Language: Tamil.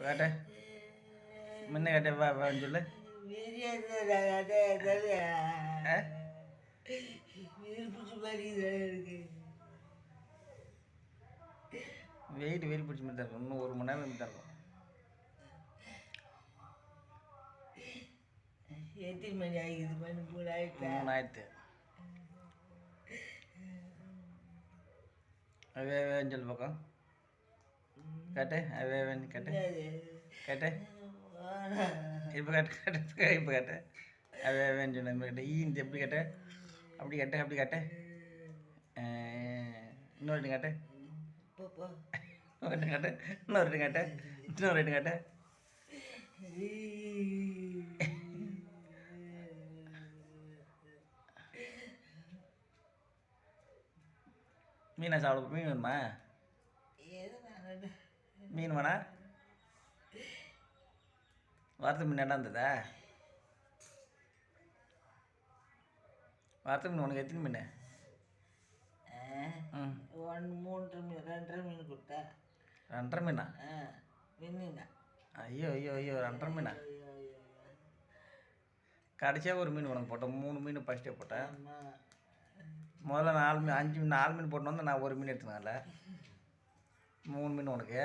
கேட்ட முன்ன கேட்ட வான்னு சொல்லு. வெயிட் வெறி பிடிச்ச மாதிரி தான் இருக்கும். இன்னும் 1 மணி நேரம் தான் இருக்கும். எத்தனை மணி ஆகிடுது? மணி 3 ஆயிடுச்சு. 3 ஆயிடுத்து. அவே சொல்லு பக்கம் கேட்டு அவே கேட்டு கேட்டு இப்போ கேட்டு இப்போ கேட்டு அவே சொன்ன கேட்ட இந்த எப்படி கேட்ட அப்படி கேட்ட அப்படி கேட்ட இன்னொரு கேட்ட இன்னொரு கேட்ட இன்னொரு கேட்ட இன்னொரு கேட்ட மீனா சாப்பிட மீன் வேணுமா? மீன் வேணா? வாரத்து மீன் என்ன இருந்ததா? வாரத்து மீன் உனக்கு எத்தனை மீன்? 3 மீன் 2.5 மீன் கொடுத்தா. 2.5 மீனா? மீனா? ஐயோ ஐயோ ஐயோ 2.5 மீனா? கடைசியாக ஒரு மீன் உனக்கு போட்டேன். 3 மீன் ஃபஸ்ட்டே போட்டேன். முதல்ல 4 மீன் 5 மீன் 4 மீன் போட்டோன்னு நான் 1 மீன் எடுத்துனால 3 மீன் உனக்கு.